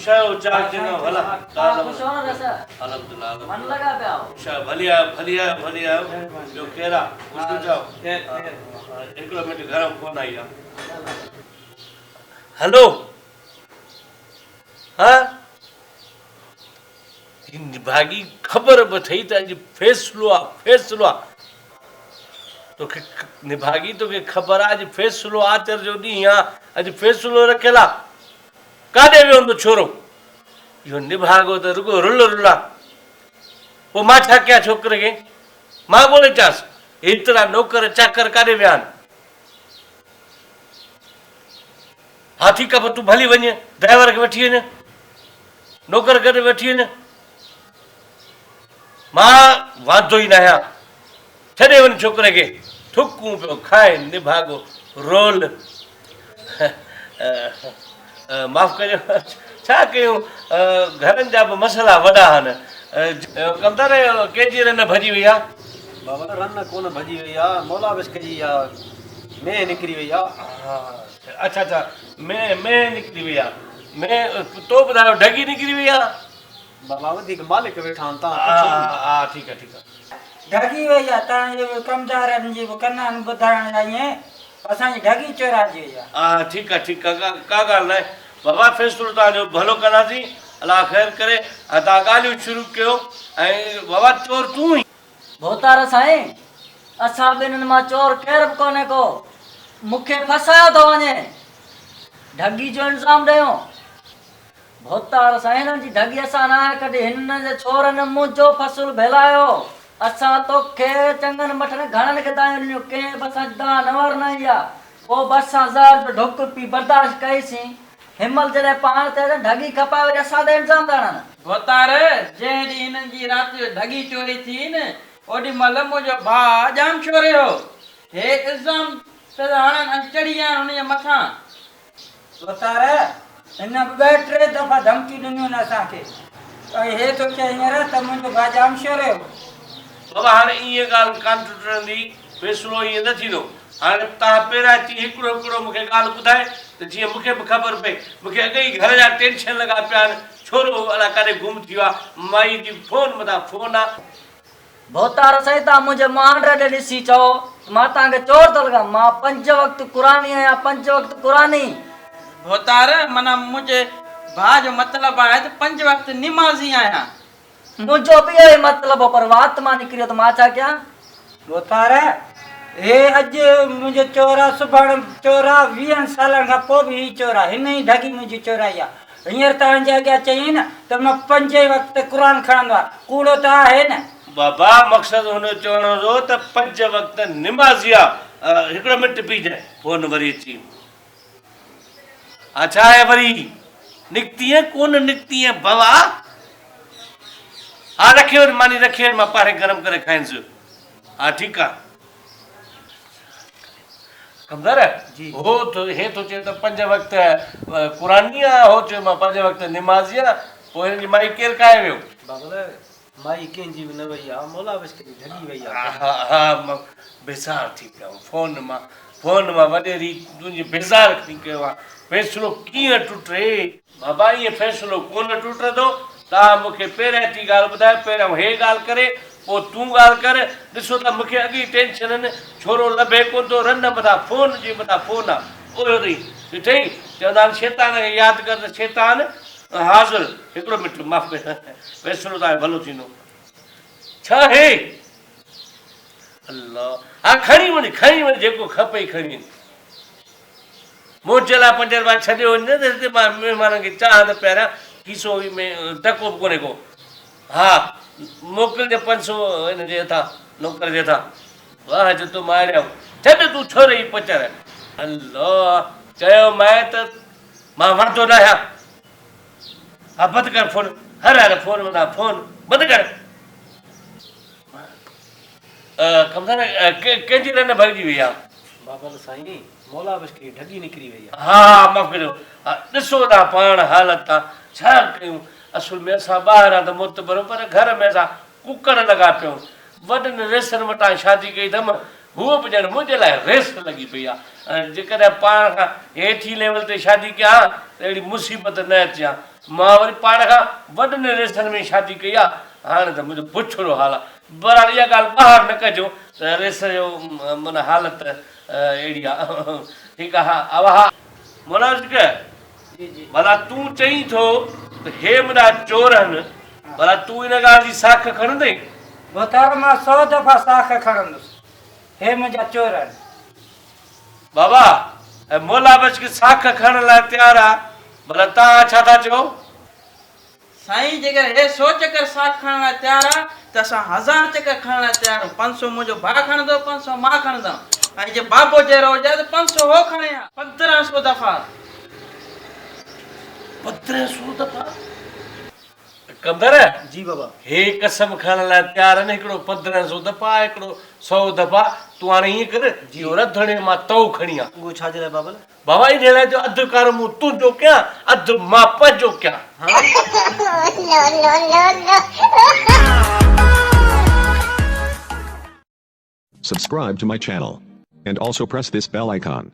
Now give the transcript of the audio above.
शायो charge देना भला खुश हो ना जैसा अल्हम्दुलिल्लाह मन लगा पे आओ शा भलिया भलिया भलिया जो केरा उसको जाओ 1 मिनट घर में फोन आई हेलो हाँ भागी खबर बथई त अज फैसलो आ तो निभागी तो के खबर आज फैसलो आचर जो डी यहाँ आज फैसलो रखेला काडे वे तो छोरो यो निभागो तो रुगो रुला वो मां छा क्या छोकरे के मां बोले चास इतना नौकर चाकर काडे व्यान हाथी का तू भली वने ड्राइवर के वठी ने नौकर करे वठी ने मां वादो ही ना छड़े वन छोकरे के थुकूं पे खाए निभागो रोल माफ़ करियो छा कयूं घरनि जा बि मसला वॾा आहिनि कंदर कंहिंजी रन भॼी वई आहे बाबा रन कोन भॼी वई आहे मौला बस कजी आहे मैं निकिरी वई आहे अच्छा अच्छा मैं निकिरी वई आहे मैं तो ॿुधायो ढगी निकिरी वई आहे बाबा वधीक मालिक वेठा आहिनि हा तव्हां हा ठीकु आहे ढगी वही आहे तव्हांजे कमदारनि जी कन्ना ॿुधाइण लाइ ईअं असांजी ढगी चोराइजी वई आहे हा ठीकु आहे का ॻाल्हि न आहे बाबा फैसलो तव्हांजो भलो कंदासीं अलाह ख़ैर करे तव्हां ॻाल्हियूं शुरू कयो ऐं बाबा चोर तूं ई भोतार साईं असां ॿिन्हिनि मां चोर केर बि कोन्हे को मूंखे फसायो थो वञे ढगी जो इल्ज़ाम ॾियो भोतार साईं हिननि जी ढगी असां न आहे कॾहिं हिननि जे छोरनि मुंहिंजो फसुल भेलायो असां तोखे चङनि मठनि घणनि खे दायूं ॾिनियूं कंहिं बि असां दान नवर न आई आहे पोइ बि असां ज़र ढुक पी बर्दाश्त कईसीं हिमल जॾहिं पाण ते ढगी खपाए वरी असां ते इल्ज़ाम था हणनि भोतार जंहिं ॾींहुं हिननि जी राति जो ढगी चोरी थी न ओॾी महिल मुंहिंजो भाउ जाम छोरियो हे इल्ज़ाम त हाणे चढ़ी विया आहिनि हुनजे मथां भोतार हिन बि 2-3 दफ़ा धमकी ॾिनियूं आहिनि असांखे ऐं हे थो चए हींअर त मुंहिंजो भाउ जाम छोरियो बाबा हाणे इहे ॻाल्हि कान टुटंदी फैसलो ईअं न थींदो हाणे तव्हां पहिरियां अची हिकिड़ो मूंखे ॻाल्हि ॿुधाए त जीअं मूंखे बि ख़बर पए मूंखे अॻे ई घर जा टेंशन लॻा पिया आहिनि छोरो अलाए काॾे गुम थी वियो आहे माई जी फोन मथां फोन आहे भोतार साईं तव्हां मुंहिंजे मांड ॾे ॾिसी चओ मां तव्हांखे चोर थो लॻां मां 5 वक़्तु क़ुरानी आहियां 5 वक़्तु क़ुरानी भोतार माना मुंहिंजे भाउ जो मतिलबु आहे त 5 वक़्तु निमाज़ी आहियां मुंहिंजो बि इहो ई मतिलबु पर वात मां निकिरियो त मां छा कयां भोतार हे अॼु मुंहिंजो चोरा सुभाणे चोरा 20 सालनि खां पोइ बि हीउ चोरा हिन ई ढगी मुंहिंजी चोराई आहे हींअर तव्हांजे अॻियां चई न त मां 5 वक़्तु क़ुर खणंदो आहे कूड़ो त आहे न बाबा मक़सदु हुन चवण जो त 5 वक़्तु निमाज़ी आहे हिकिड़ो मिंट बीजाए फोन वरी अची अच्छा आहे वरी निकिती है कोन निकिती है बाबा हाँ रखे वरी मानी रखे मां पारे गरम करे खाईंसि हा ठीकु आहे कमदार जी हो तो हे तो चए त 5 वक़्तु क़ुरानी आहे हो चयो मां 5 वक़्तु निमाज़ी आहे पोइ हिन जी माई केरु खाए वियो बाबा माई कंहिंजी बि न वई आहे मौला बस कजी ढगी वई आहे हा हा मां बेज़ार थी पियो फोन मां वॾेरी तुंहिंजी बेज़ार थी कयो आहे फैसलो कीअं टुटे बाबा ईअं फैसलो कोन टुटंदो तव्हां मूंखे पहिरियां थी ॻाल्हि ॿुधाए पहिरियों हे ॻाल्हि करे पोइ तूं ॻाल्हि कर ॾिसो त मूंखे अॻी टेंशन आहिनि छोरो लभे कोन थो रन मथां फोन जे मथां फोन आहे उहो अथई ॾिठई चवंदा आहिनि शैतान खे यादि कर त शैतान हाज़िर हिकिड़ो मिंट माफ़ कर फैसलो तव्हांजो भलो थींदो छा हे अल्लाह हा खणी वञ जेको खपे खणी वञ मुंहिंजे लाइ 5 रुपया छॾियो वञे त हिते मां महिमाननि खे चवां त पहिरियां खीसो में टको बि कोन्हे को हा मोकिलिजे 500 हिन जे हथां नौकर जे हथां वाह जो तूं मारियो छॾ तूं छोरे जी पचर अल्लाह चयो मैं त मां वणंदो न आहियां हा बंदि कर फोन हर फोन मथां फोन बंदि कर कमदार कंहिंजी रन भॻिजी वई आहे बाबा साईं मौला बस कजी ढगी निकिरी वई आहे हा माफ़ करियो ॾिसो था पाण हालत आहे छा कयूं असुल में असां ॿाहिरि आहे त मुतबर पर घर में असां कुकड़ लॻा पियूं वॾनि रेसनि वटां शादी कई अथमि हूअ बि ॼण मुंहिंजे लाइ रेस लॻी पई आहे जेकॾहिं पाण खां हेठि लेवल ते शादी कयां त अहिड़ी मुसीबत न अचे हा मां वरी पाण खां वॾनि रेसनि में शादी कई आहे हाणे त मुंहिंजो पुछड़ो हाल आहे बराबर इहा ॻाल्हि ॿाहिरि न कजो त रेस जो माना हालत अहिड़ी आहे ठीकु आहे हा अब हा मुनाज़िक भला तूं चईं थो त हे मुंहिंजा चोर आहिनि भला तूं इन ॻाल्हि जी साख खणंदई बोतार मां 100 दफ़ा साख खणंदुसि हे मुंहिंजा चोर आहिनि बाबा ऐं मोला बच खे साख खणण लाइ तयारु आहे भला तव्हां छा था चओ साईं जेकर हे 100 चकर साख खणण लाइ तयारु आहे त असां 1000 चकर खणण लाइ तयारु आहियूं 500 मुंहिंजो भाउ खणंदो 500 मां खणंदमि ऐं जे बाबो जहिड़ो हुजे त 500 हो खणे 1500 दफ़ा 1500 दफ़ा कंदर जी बाबा हे कसम खणण लाइ तयारु आहिनि हिकिड़ो 1500 दफ़ा हिकिड़ो 100 दफ़ा तूं हाणे ईअं कर इहो रधणे मां तओ खणी आ उहो छाजे लाइ बाबा बाबा इन लाइ जो अधु कर मूं तुंहिंजो कयां अधु मां पंहिंजो कयां Subscribe to my channel. And also press this bell icon.